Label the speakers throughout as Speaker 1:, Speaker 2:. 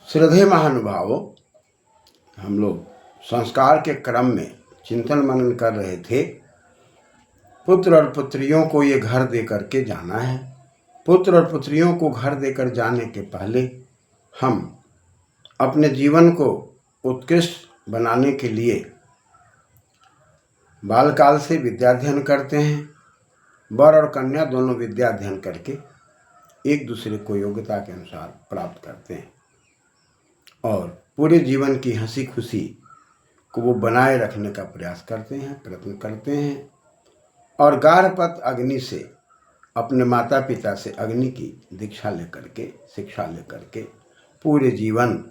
Speaker 1: श्रद्धेय महानुभावों, हम लोग संस्कार के क्रम में चिंतन मनन कर रहे थे। पुत्र और पुत्रियों को ये घर दे करके जाना है। पुत्र और पुत्रियों को घर देकर जाने के पहले हम अपने जीवन को उत्कृष्ट बनाने के लिए बालकाल से विद्याध्ययन करते हैं। वर और कन्या दोनों विद्याध्ययन करके एक दूसरे को योग्यता के अनुसार प्राप्त करते हैं और पूरे जीवन की हंसी खुशी को वो बनाए रखने का प्रयास करते हैं, प्रयत्न करते हैं और गार्हपत्य अग्नि से अपने माता पिता से अग्नि की दीक्षा लेकर के, शिक्षा लेकर के पूरे जीवन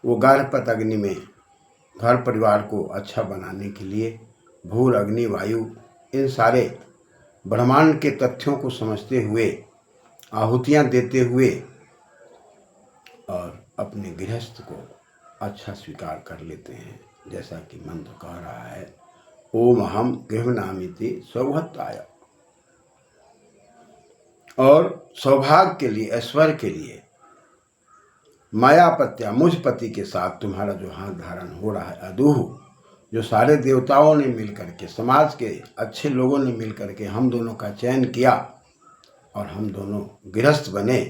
Speaker 1: वो गार्हपत्य अग्नि में घर परिवार को अच्छा बनाने के लिए भूर, अग्नि, वायु, इन सारे ब्रह्मांड के तथ्यों को समझते हुए आहुतियाँ देते हुए और अपने गृहस्थ को अच्छा स्वीकार कर लेते हैं। जैसा कि मंत्र कह रहा है, ओम अहम गृह्णामीति सौभत्ताय। और सौभाग्य के लिए, ऐश्वर्य के लिए मायापत्या, मुझ पति के साथ तुम्हारा जो हाथ धारण हो रहा है, अदूह, जो सारे देवताओं ने मिल करके, समाज के अच्छे लोगों ने मिल करके हम दोनों का चयन किया और हम दोनों गृहस्थ बने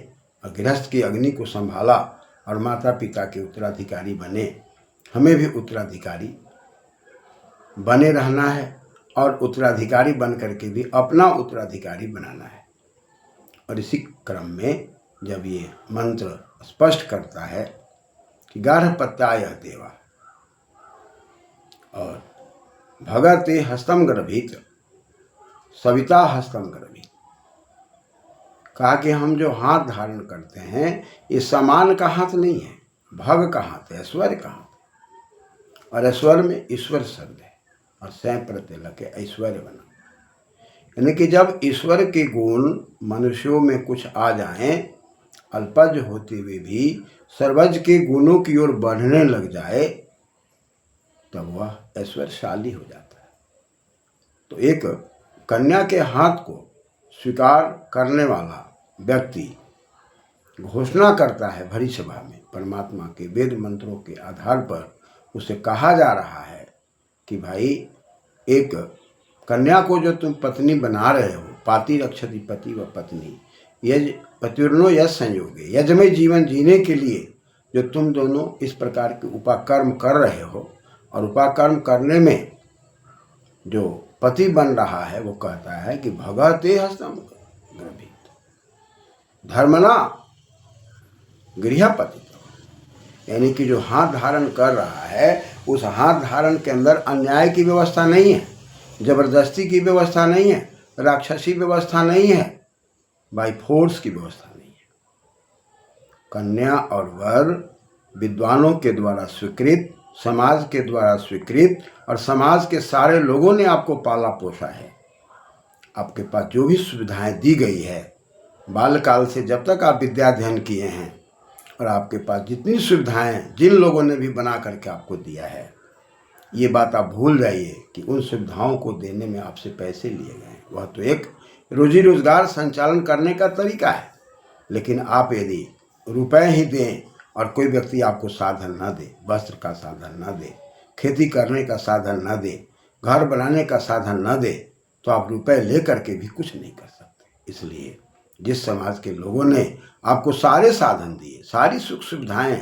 Speaker 1: और गृहस्थ की अग्नि को संभाला और माता पिता के उत्तराधिकारी बने। हमें भी उत्तराधिकारी बने रहना है और उत्तराधिकारी बन करके भी अपना उत्तराधिकारी बनाना है। और इसी क्रम में जब ये मंत्र स्पष्ट करता है कि गार्हपत्याय देवा और भगते हस्तम गर्भित सविता हस्तम गर्भित, कहा कि हम जो हाथ धारण करते हैं ये सामान का हाथ नहीं है, भग का हाथ है, ऐश्वर्य का हाथ है। और ऐश्वर्य में ईश्वर शब्द है और सै प्रत्यय लगे ऐश्वर्य बना। यानी कि जब ईश्वर के गुण मनुष्यों में कुछ आ जाएं, अल्पज होते हुए भी सर्वज के गुणों की ओर बढ़ने लग जाए, तब वह ऐश्वर्यशाली हो जाता है। तो एक कन्या के हाथ को स्वीकार करने वाला व्यक्ति घोषणा करता है भरी सभा में, परमात्मा के वेद मंत्रों के आधार पर उसे कहा जा रहा है कि भाई, एक कन्या को जो तुम पत्नी बना रहे हो, पाति रक्षति पति व पत्नी, यज पतिर्नो यज संयोगे, यजमय जीवन जीने के लिए जो तुम दोनों इस प्रकार के उपाकर्म कर रहे हो, और उपाकर्म करने में जो पति बन रहा है वो कहता है कि भगते हस्तम गर्भित धर्मना गृहपति। यानी कि जो हाथ धारण कर रहा है उस हाथ धारण के अंदर अन्याय की व्यवस्था नहीं है, जबरदस्ती की व्यवस्था नहीं है, राक्षसी व्यवस्था नहीं है, बाई फोर्स की व्यवस्था नहीं है। कन्या और वर विद्वानों के द्वारा स्वीकृत, समाज के द्वारा स्वीकृत, और समाज के सारे लोगों ने आपको पाला पोसा है। आपके पास जो भी सुविधाएं दी गई है बालकाल से जब तक आप विद्याध्ययन किए हैं, और आपके पास जितनी सुविधाएं जिन लोगों ने भी बना करके आपको दिया है, ये बात आप भूल जाइए कि उन सुविधाओं को देने में आपसे पैसे लिए गए हैं। वह तो एक रोजी रोजगार संचालन करने का तरीका है। लेकिन आप यदि रुपए ही दें और कोई व्यक्ति आपको साधन न दे, वस्त्र का साधन न दे, खेती करने का साधन न दे, घर बनाने का साधन न दे, तो आप रुपए ले करके भी कुछ नहीं कर सकते। इसलिए जिस समाज के लोगों ने आपको सारे साधन दिए, सारी सुख सुविधाएं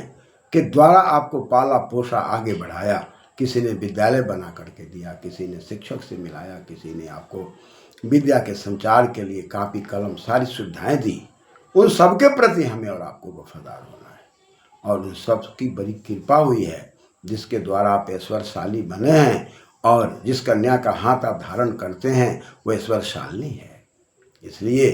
Speaker 1: के द्वारा आपको पाला पोसा, आगे बढ़ाया, किसी ने विद्यालय बना करके दिया, किसी ने शिक्षक से मिलाया, किसी ने आपको विद्या के संचार के लिए कापी कलम सारी सुविधाएं दी, उन सबके प्रति हमें और आपको वफादार होना है। और उन सब की बड़ी कृपा हुई है जिसके द्वारा आप ऐश्वर्यशाली बने हैं, और जिस कन्या का हाथ आप धारण करते हैं वो ऐश्वर्यशाली है। इसलिए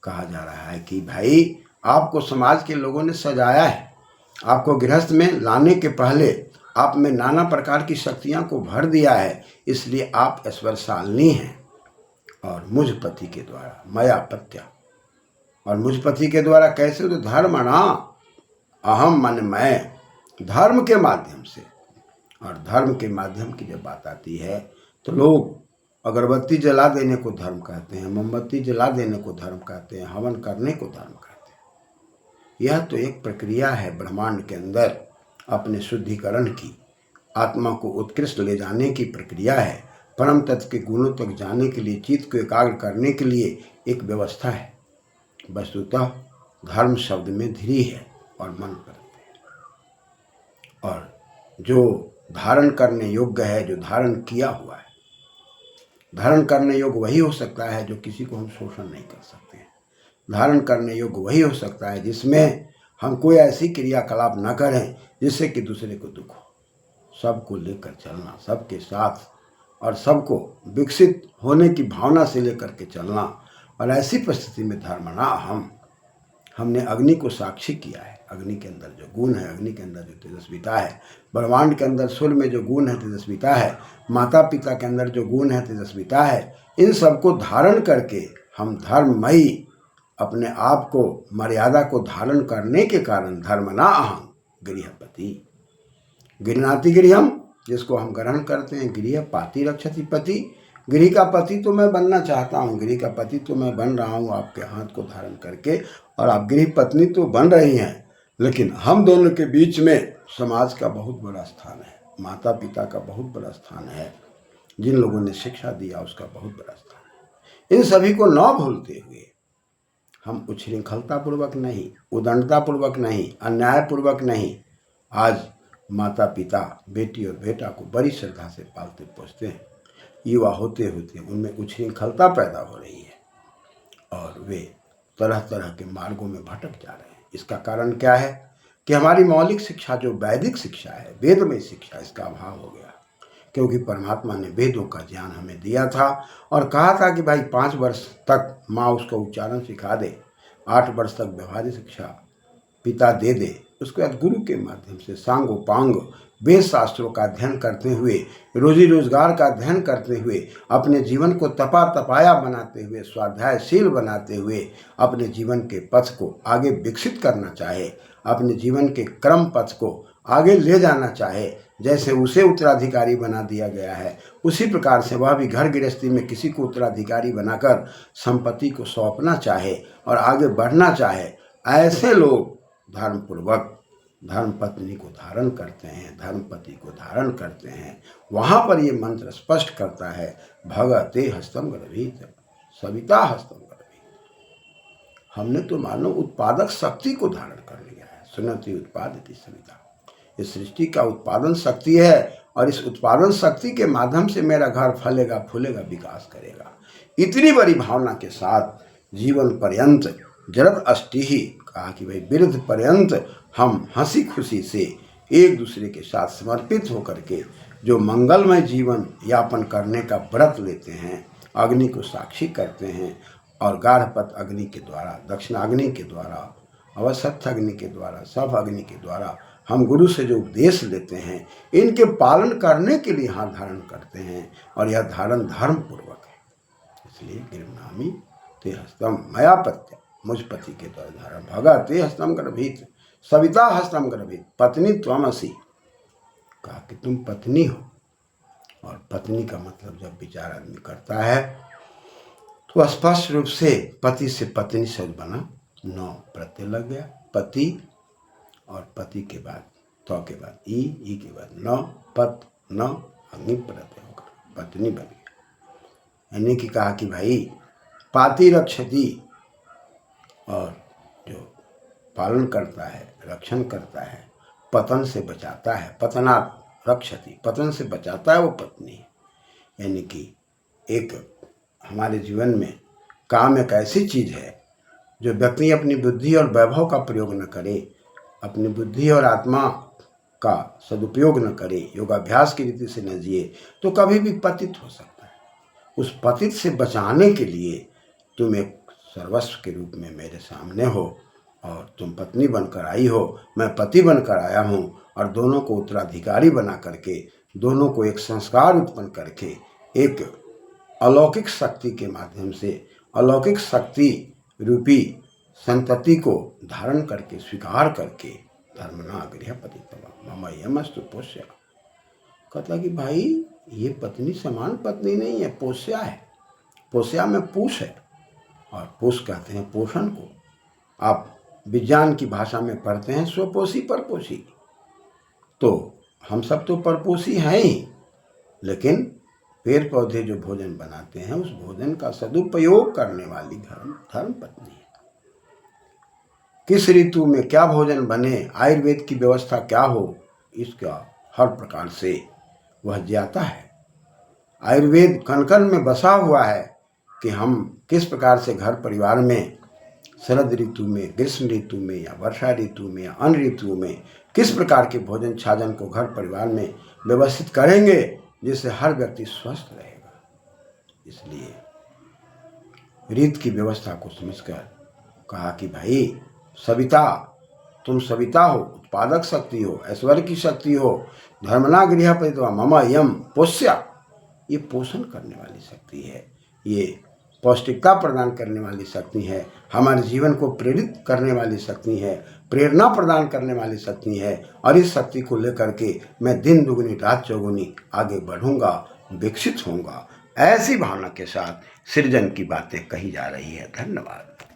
Speaker 1: कहा जा रहा है कि भाई, आपको समाज के लोगों ने सजाया है, आपको गृहस्थ में लाने के पहले आप में नाना प्रकार की शक्तियां को भर दिया है, इसलिए आप ऐश्वर्यशालिनी हैं। और मुझ पति के द्वारा मायापत्या, और मुझ पति के द्वारा कैसे? तो धर्मणा, अहम मन मैं, धर्म के माध्यम से। और धर्म के माध्यम की जब बात आती है तो लोग अगरबत्ती जला देने को धर्म कहते हैं, मोमबत्ती जला देने को धर्म कहते हैं, हवन करने को धर्म कहते हैं। यह तो एक प्रक्रिया है ब्रह्मांड के अंदर अपने शुद्धिकरण की, आत्मा को उत्कृष्ट ले जाने की प्रक्रिया है। परम तत्व के गुणों तक जाने के लिए, चित्त को एकाग्र करने के लिए एक व्यवस्था है। वस्तुतः धर्म शब्द में धीरी है और मन करते हैं, और जो धारण करने योग्य है, जो धारण किया हुआ है, धारण करने योग्य वही हो सकता है जो किसी को हम शोषण नहीं कर सकते हैं। धारण करने योग्य वही हो सकता है जिसमें हम कोई ऐसी क्रियाकलाप न करें जिससे कि दूसरे को दुख हो। सबको लेकर चलना, सबके साथ, और सबको विकसित होने की भावना से लेकर के चलना। और ऐसी परिस्थिति में धर्मणा हमने अग्नि को साक्षी किया है। अग्नि के अंदर जो गुण है, अग्नि के अंदर जो तेजस्विता है, ब्रह्मांड के अंदर सूर्य में जो गुण है तेजस्विता है, माता पिता के अंदर जो गुण है तेजस्विता है, इन सबको धारण करके हम धर्ममयी अपने आप को, मर्यादा को धारण करने के कारण धर्मना अहम गृहपति, गृहनाति गृहम, जिसको हम ग्रहण करते हैं, गृह पाति रक्षति पति। गृह का पति तो मैं बनना चाहता हूँ, गृह का पति तो मैं बन रहा हूँ आपके हाथ को धारण करके, और आप गृह पत्नी तो बन रही हैं। लेकिन हम दोनों के बीच में समाज का बहुत बड़ा स्थान है, माता पिता का बहुत बड़ा स्थान है, जिन लोगों ने शिक्षा दिया उसका बहुत बड़ा स्थान है। इन सभी को न भूलते हुए हम उच्छृंखलतापूर्वक नहीं, उदंडतापूर्वक नहीं, अन्यायपूर्वक नहीं, आज माता पिता बेटी और बेटा को बड़ी श्रद्धा से पालते पोसते हैं। युवा होते होते उनमें उच्छृंखलता पैदा हो रही है और वे तरह तरह के मार्गों में भटक जा रहे हैं। इसका कारण क्या है कि हमारी मौलिक शिक्षा, जो वैदिक शिक्षा है, वेदमय शिक्षा, इसका अभाव हो गया। क्योंकि परमात्मा ने वेदों का ज्ञान हमें दिया था और कहा था कि भाई 5 वर्ष तक माँ उसको उच्चारण सिखा दे, 8 वर्ष तक व्यवहारिक शिक्षा पिता दे दे, उसके बाद गुरु के माध्यम से सांगोपांग वेद शास्त्रों का अध्ययन करते हुए, रोजी रोजगार का अध्ययन करते हुए, अपने जीवन को तपाया बनाते हुए, स्वाध्यायशील बनाते हुए अपने जीवन के पथ को आगे विकसित करना चाहे, अपने जीवन के क्रम पथ को आगे ले जाना चाहे, जैसे उसे उत्तराधिकारी बना दिया गया है, उसी प्रकार से वह भी घर गृहस्थी में किसी को उत्तराधिकारी बनाकर संपत्ति को सौंपना चाहे और आगे बढ़ना चाहे। ऐसे लोग धर्मपूर्वक धर्म पत्नी को धारण करते हैं, धर्मपति को धारण करते हैं। वहाँ पर ये मंत्र स्पष्ट करता है, भगते हस्तम गर्भित सविता हस्तम गर्भित। हमने तो मानो उत्पादक शक्ति को धारण कर लिया है। सुनति उत्पादित सविता, इस सृष्टि का उत्पादन शक्ति है और इस उत्पादन शक्ति के माध्यम से मेरा घर फलेगा, फूलेगा, विकास करेगा। इतनी बड़ी भावना के साथ जीवन पर्यंत जरद अष्टि ही कहा कि भाई वृद्ध पर्यंत हम हंसी खुशी से एक दूसरे के साथ समर्पित होकर के जो मंगलमय जीवन यापन करने का व्रत लेते हैं, अग्नि को साक्षी करते हैं और गाढ़पत अग्नि के द्वारा, दक्षिणाग्नि के द्वारा, अवसत्थ अग्नि के द्वारा, सब अग्नि के द्वारा हम गुरु से जो उपदेश लेते हैं, इनके पालन करने के लिए हाथ धारण करते हैं और यह धारण धर्म पूर्वक है। इसलिए गृह्णामि ते हस्तम मयापत्य, मुझ पति के द्वारा धारण, भगा ते हस्तम गर्भित सविता हस्तम गर्भित पत्नी त्वमसि। कहा कि तुम पत्नी हो, और पत्नी का मतलब जब विचार आदमी करता है तो स्पष्ट रूप से पति से पत्नी शब्द बना, 9 प्रत्यय लग गया, पति, और पति के बाद तो के बाद ई के बाद न, पत न अग्नि प्रत्यय होकर पत्नी बन गया। यानी कि कहा कि भाई पाति रक्षति, और जो पालन करता है, रक्षण करता है, पतन से बचाता है, पतनात् रक्षति, पतन से बचाता है वो पत्नी। यानी कि एक हमारे जीवन में काम एक ऐसी चीज़ है जो व्यक्ति अपनी बुद्धि और वैभव का प्रयोग न करे, अपनी बुद्धि और आत्मा का सदुपयोग न करे, योगाभ्यास की रीति से न जिए, तो कभी भी पतित हो सकता है। उस पतित से बचाने के लिए तुम एक सर्वस्व के रूप में मेरे सामने हो और तुम पत्नी बनकर आई हो, मैं पति बनकर आया हूँ, और दोनों को उत्तराधिकारी बना करके, दोनों को एक संस्कार उत्पन्न करके, एक अलौकिक शक्ति के माध्यम से अलौकिक शक्ति रूपी संतति को धारण करके, स्वीकार करके, धर्मना गृहपति तवा मम यमस्तु पोष्या। कहता कि भाई ये पत्नी समान पत्नी नहीं है, पोष्या है। पोष्या में पूष है, और पोष कहते हैं पोषण को। आप विज्ञान की भाषा में पढ़ते हैं स्वपोषी परपोषी। तो हम सब तो परपोषी हैं ही, लेकिन पेड़ पौधे जो भोजन बनाते हैं उस भोजन का सदुपयोग करने वाली धर्म पत्नी है। किस ऋतु में क्या भोजन बने, आयुर्वेद की व्यवस्था क्या हो, इसका हर प्रकार से वह ज्ञाता है। आयुर्वेद कण कण में बसा हुआ है कि हम किस प्रकार से घर परिवार में शरद ऋतु में, ग्रीष्म ऋतु में या वर्षा ऋतु में या अन्य ऋतुओं में किस प्रकार के भोजन छाजन को घर परिवार में व्यवस्थित करेंगे जिससे हर व्यक्ति स्वस्थ रहेगा। इसलिए रीत की व्यवस्था को समझकर कहा कि भाई सविता, तुम सविता हो, उत्पादक शक्ति हो, ऐश्वर्य की शक्ति हो, धर्मना गृहपतित्वा मम यम पोष्या, ये पोषण करने वाली शक्ति है, ये पौष्टिकता प्रदान करने वाली शक्ति है, हमारे जीवन को प्रेरित करने वाली शक्ति है, प्रेरणा प्रदान करने वाली शक्ति है। और इस शक्ति को लेकर के मैं दिन दुगुनी रात चौगुनी आगे बढ़ूंगा, विकसित होऊंगा। ऐसी भावना के साथ सृजन की बातें कही जा रही है। धन्यवाद।